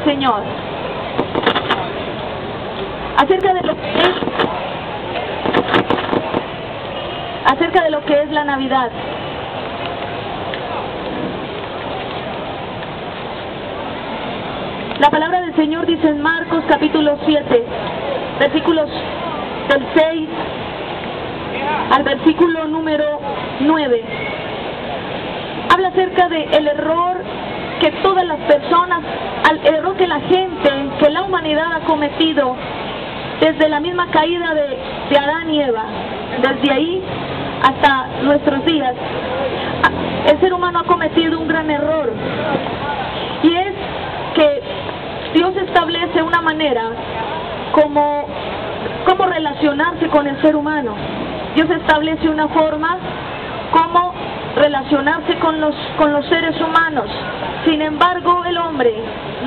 Señor acerca de lo que es la Navidad. La palabra del Señor dice en Marcos capítulo 7, versículos del 6 al versículo número 9. Habla acerca del error que todas las personas, el error que la gente, que la humanidad ha cometido desde la misma caída de Adán y Eva, desde ahí hasta nuestros días. El ser humano ha cometido un gran error, y es que Dios establece una manera como relacionarse con el ser humano. Dios establece una forma como relacionarse con los seres humanos. Sin embargo, el hombre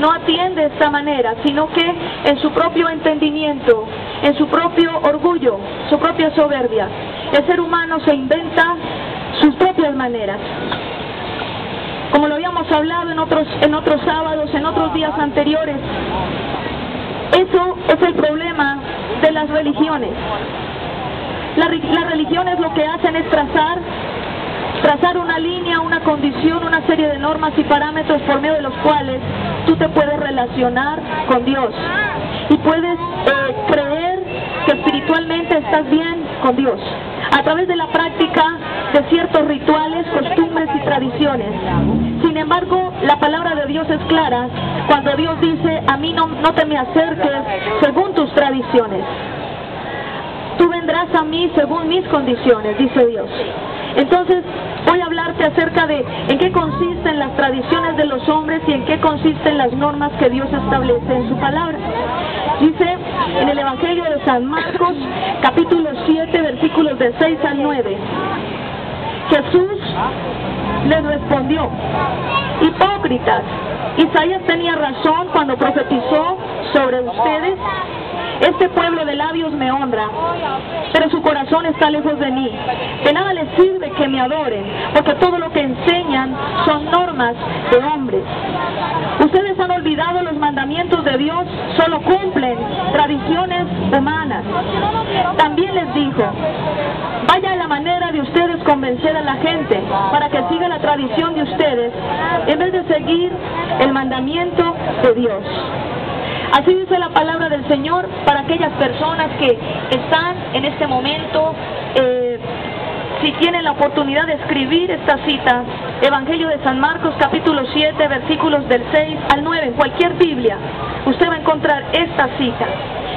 no atiende de esta manera, sino que en su propio entendimiento, en su propio orgullo, su propia soberbia, el ser humano se inventa sus propias maneras. Como lo habíamos hablado en otros sábados, en otros días anteriores, eso es el problema de las religiones. Las religiones lo que hacen es trazar una línea, una condición, una serie de normas y parámetros por medio de los cuales tú te puedes relacionar con Dios y puedes creer que espiritualmente estás bien con Dios a través de la práctica de ciertos rituales, costumbres y tradiciones. Sin embargo, la palabra de Dios es clara cuando Dios dice: a mí no te me acerques según tus tradiciones, tú vendrás a mí según mis condiciones, dice Dios. Entonces, voy a hablarte acerca de en qué consisten las tradiciones de los hombres y en qué consisten las normas que Dios establece en su palabra. Dice en el Evangelio de San Marcos, capítulo 7, versículos del 6 al 9. Jesús les respondió: hipócritas, Isaías tenía razón cuando profetizó sobre ustedes. Este pueblo de labios me honra, pero su corazón está lejos de mí. De nada les sirve que me adoren, porque todo lo que enseñan son normas de hombres. Ustedes han olvidado los mandamientos de Dios, solo cumplen tradiciones humanas. También les dijo: vaya a la manera de ustedes convencer a la gente para que siga la tradición de ustedes en vez de seguir el mandamiento de Dios. Así dice la palabra del Señor para aquellas personas que están en este momento, si tienen la oportunidad de escribir esta cita, Evangelio de San Marcos, capítulo 7, versículos del 6 al 9, en cualquier Biblia, usted va a encontrar esta cita.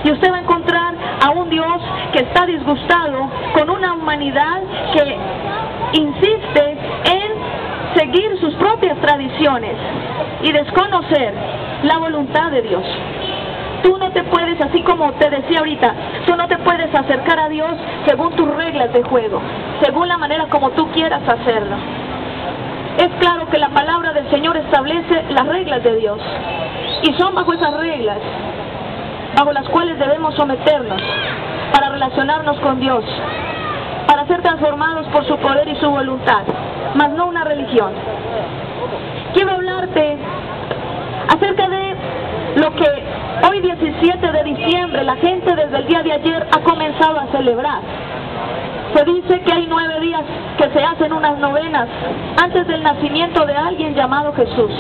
Y usted va a encontrar a un Dios que está disgustado con una humanidad que insiste en seguir sus propias tradiciones y desconocer la voluntad de Dios. Tú no te puedes, así como te decía ahorita, tú no te puedes acercar a Dios según tus reglas de juego, según la manera como tú quieras hacerlo. Es claro que la palabra del Señor establece las reglas de Dios, y son bajo esas reglas bajo las cuales debemos someternos para relacionarnos con Dios, para ser transformados por su poder y su voluntad, mas no una religión. Quiero hablarte acerca de lo que hoy 17 de diciembre la gente desde el día de ayer ha comenzado a celebrar. Se dice que hay 9 días que se hacen unas novenas antes del nacimiento de alguien llamado Jesús.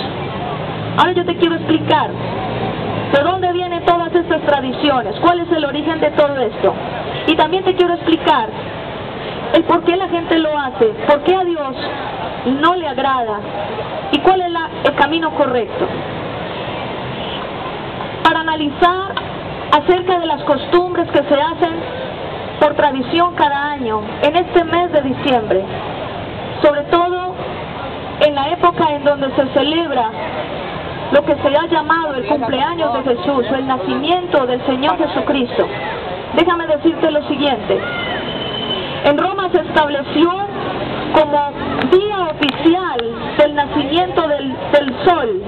Ahora yo te quiero explicar de dónde vienen todas estas tradiciones, cuál es el origen de todo esto. Y también te quiero explicar el por qué la gente lo hace, por qué a Dios no le agrada y cuál es el camino correcto. Para analizar acerca de las costumbres que se hacen por tradición cada año en este mes de diciembre, sobre todo en la época en donde se celebra lo que se ha llamado el cumpleaños de Jesús o el nacimiento del Señor Jesucristo. Déjame decirte lo siguiente: en Roma se estableció como día oficial del nacimiento del sol,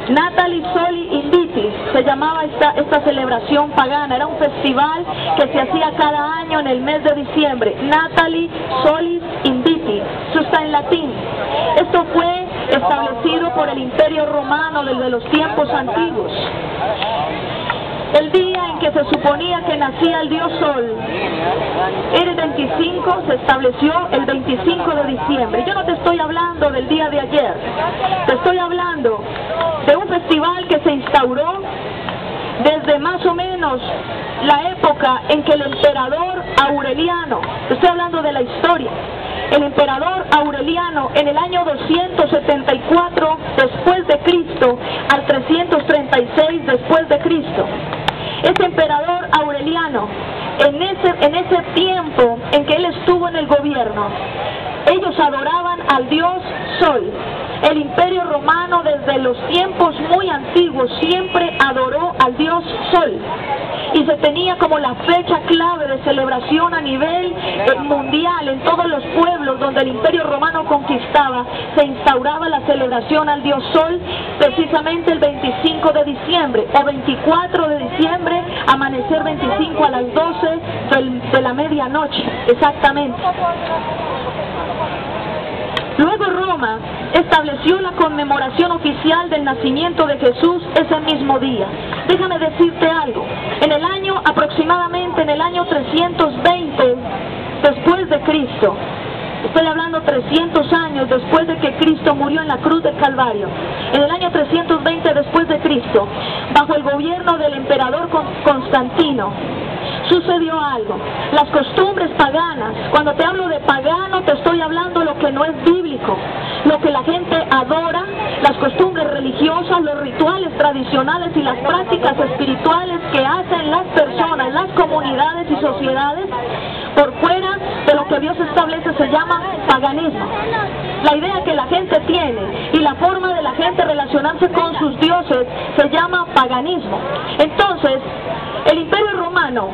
Natali Soli Inviti, se llamaba esta celebración pagana. Era un festival que se hacía cada año en el mes de diciembre. Natali Solis Inviti, eso está en latín. Esto fue establecido por el Imperio Romano desde los tiempos antiguos. El día en que se suponía que nacía el dios Sol era el 25, se estableció el 25 de diciembre. Yo no te estoy hablando del día de ayer, te estoy hablando de un festival que se instauró desde más o menos la época en que el emperador Aureliano, te estoy hablando de la historia, el emperador Aureliano en el año 274 después de Cristo al 336 después de Cristo. Ese emperador Aureliano, en ese tiempo en que él estuvo en el gobierno, ellos adoraban al dios Sol. El Imperio Romano desde los tiempos muy antiguos siempre adoró al dios Sol. Y se tenía como la fecha clave de celebración a nivel mundial en todos los pueblos donde el Imperio Romano conquistaba, se instauraba la celebración al dios Sol precisamente el 25 de diciembre o 24 de diciembre, amanecer 25 a las 12 de la medianoche, exactamente. Luego Roma estableció la conmemoración oficial del nacimiento de Jesús ese mismo día. Déjame decirte algo, aproximadamente en el año 320 después de Cristo, estoy hablando 300 años después de que Cristo murió en la cruz del Calvario, en el año 320 después de Cristo, bajo el gobierno del emperador Constantino, sucedió algo. Las costumbres paganas, cuando te hablo de pagano te estoy hablando de lo que no es bíblico, lo que la gente adora, las costumbres religiosas, los rituales tradicionales y las prácticas espirituales que hacen las personas, las comunidades y sociedades por fuera de lo que Dios establece se llama paganismo. La idea que la gente tiene y la forma de la gente relacionarse con sus dioses se llama paganismo. Entonces, el Imperio Romano,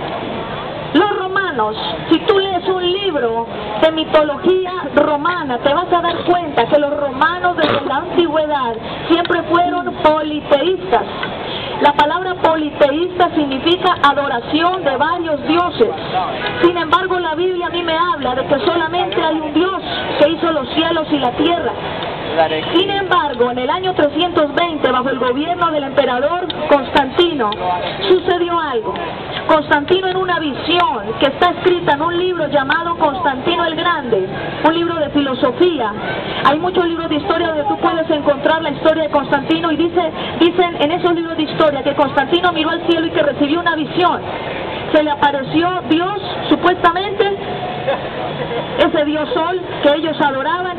los romanos, si tú lees un libro de mitología romana, te vas a dar cuenta que los romanos desde la antigüedad siempre fueron politeístas. La palabra politeísta significa adoración de varios dioses. Sin embargo, la Biblia a mí me habla de que solamente hay un Dios que hizo los cielos y la tierra. Sin embargo, en el año 320, bajo el gobierno del emperador Constantino, sucedió algo. Constantino, en una visión que está escrita en un libro llamado Constantino el Grande, un libro de filosofía, hay muchos libros de historia donde tú puedes encontrar la historia de Constantino, y dicen en esos libros de historia que Constantino miró al cielo y que recibió una visión. Se le apareció Dios, supuestamente, ese dios Sol que ellos adoraban,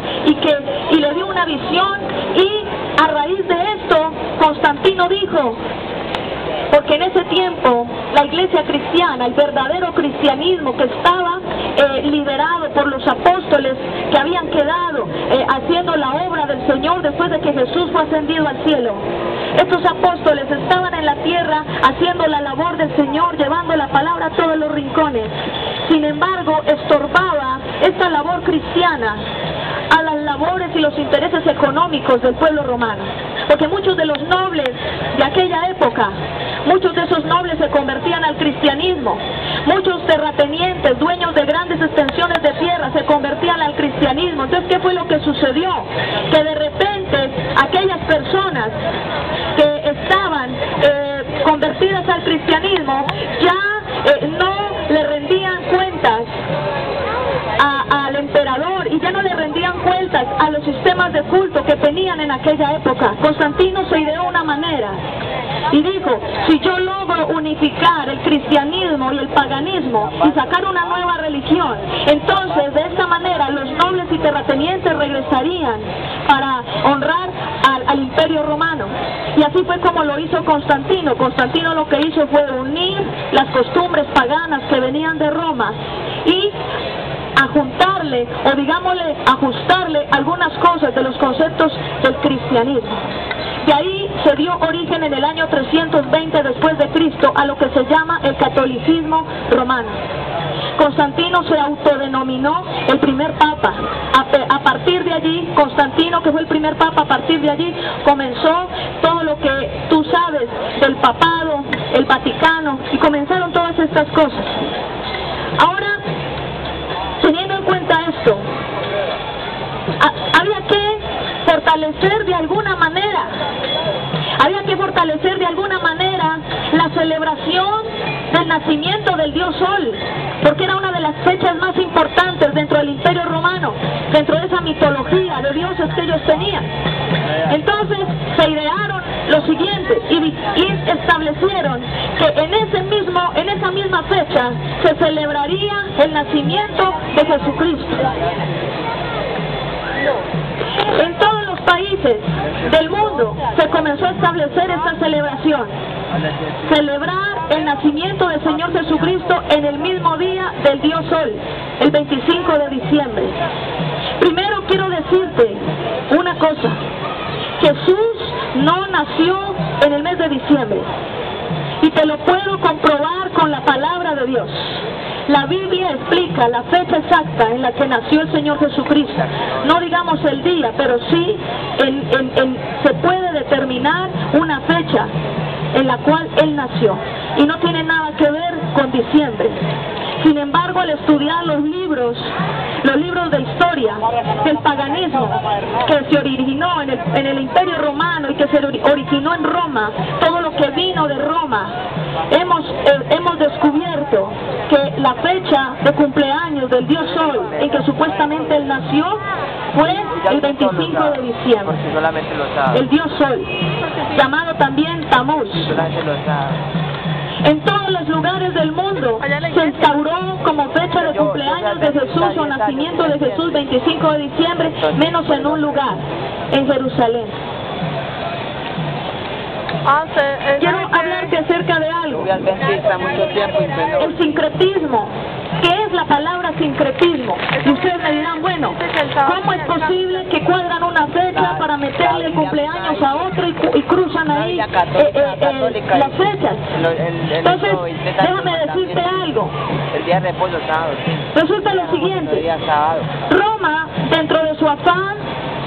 y le dio una visión, y a raíz de esto Constantino dijo, porque en ese tiempo la iglesia cristiana, el verdadero cristianismo que estaba liderado por los apóstoles que habían quedado haciendo la obra del Señor después de que Jesús fue ascendido al cielo, estos apóstoles estaban en la tierra haciendo la labor del Señor, llevando la palabra a todos los rincones. Sin embargo, estorbaba esta labor cristiana a las labores y los intereses económicos del pueblo romano, porque muchos de los nobles de aquella época, muchos de esos nobles se convertían al cristianismo, muchos terratenientes, dueños de grandes extensiones de tierra, se convertían al cristianismo. Entonces, ¿qué fue lo que sucedió? Que de repente aquellas personas que estaban convertidas al cristianismo ya no le rendían cuentas al emperador, y ya no le rendían cuentas a los sistemas de culto que tenían en aquella época. Constantino se ideó una manera y dijo, si yo logro unificar el cristianismo y el paganismo y sacar una nueva religión, entonces de esta manera los nobles y terratenientes regresarían para honrar al Imperio Romano. Y así fue como lo hizo Constantino. Constantino lo que hizo fue unir las costumbres paganas que venían de Roma y ajuntarle, o digámosle, ajustarle algunas cosas de los conceptos del cristianismo. De ahí se dio origen en el año 320 después de Cristo a lo que se llama el catolicismo romano. Constantino se autodenominó el primer papa. A partir de allí, Constantino, que fue el primer papa, a partir de allí comenzó todo lo que tú sabes del papado, el Vaticano, y comenzaron todas estas cosas. Ahora, teniendo en cuenta esto, había que fortalecer de alguna manera. Había que fortalecer de alguna manera la celebración del nacimiento del Dios Sol, porque era una de las fechas más importantes dentro del Imperio Romano, dentro de esa mitología de dioses que ellos tenían. Entonces se idearon lo siguiente y establecieron que en esa misma fecha se celebraría el nacimiento de Jesucristo. En todos los países del mundo se comenzó a establecer esta celebración. Celebrar el nacimiento del Señor Jesucristo en el mismo día del Dios Sol, el 25 de diciembre. Primero quiero decirte una cosa. Jesús no nació en el mes de diciembre. Y te lo puedo comprobar con la palabra de Dios. La Biblia explica la fecha exacta en la que nació el Señor Jesucristo. No digamos el día, pero sí se puede determinar una fecha en la cual Él nació. Y no tiene nada que ver con diciembre. Sin embargo, al estudiar los libros de historia del paganismo que se originó en el Imperio Romano y que se originó en Roma, todo lo que vino de Roma, hemos descubierto que la fecha de cumpleaños del Dios Sol en que supuestamente Él nació fue el 25 de diciembre. El Dios Sol, llamado también Tamuz. En todos los lugares del mundo se instauró como fecha de cumpleaños de Jesús o nacimiento de Jesús 25 de diciembre, menos en un lugar, en Jerusalén. Quiero hablarte acerca de algo. El sincretismo. ¿Qué es la palabra sincretismo? Y ustedes me dirán, bueno, ¿cómo es posible que cuadran una fecha para meterle el cumpleaños a otro y cruzan ahí las fechas? Entonces, déjame decirte algo. El día de reposo, sábado. Resulta lo siguiente. Roma, dentro de su afán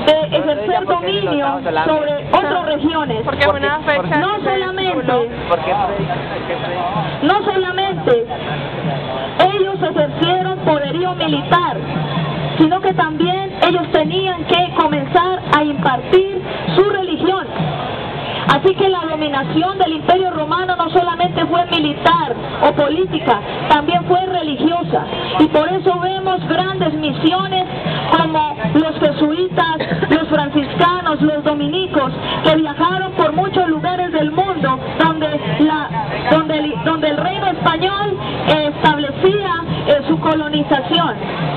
de ejercer dominio sobre otras regiones, no solamente ellos ejercieron poderío militar, sino que también ellos tenían que comenzar a impartir su religión. Así que la dominación del Imperio Romano no solamente fue militar o política, también fue religiosa. Y por eso vemos grandes misiones como los jesuitas, los franciscanos, los dominicos, que viajaron por muchos lugares del mundo donde el reino español establecía su colonización.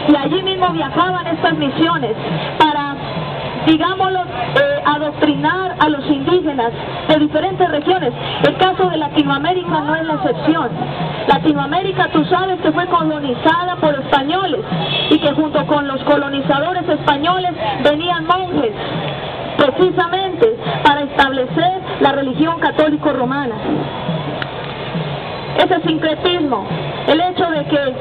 Y allí mismo viajaban estas misiones para, digámoslo, adoctrinar a los indígenas de diferentes regiones. El caso de Latinoamérica no es la excepción. Latinoamérica, tú sabes que fue colonizada por españoles y que junto con los colonizadores españoles venían monjes, precisamente para establecer la religión católico-romana. Ese sincretismo, el hecho de que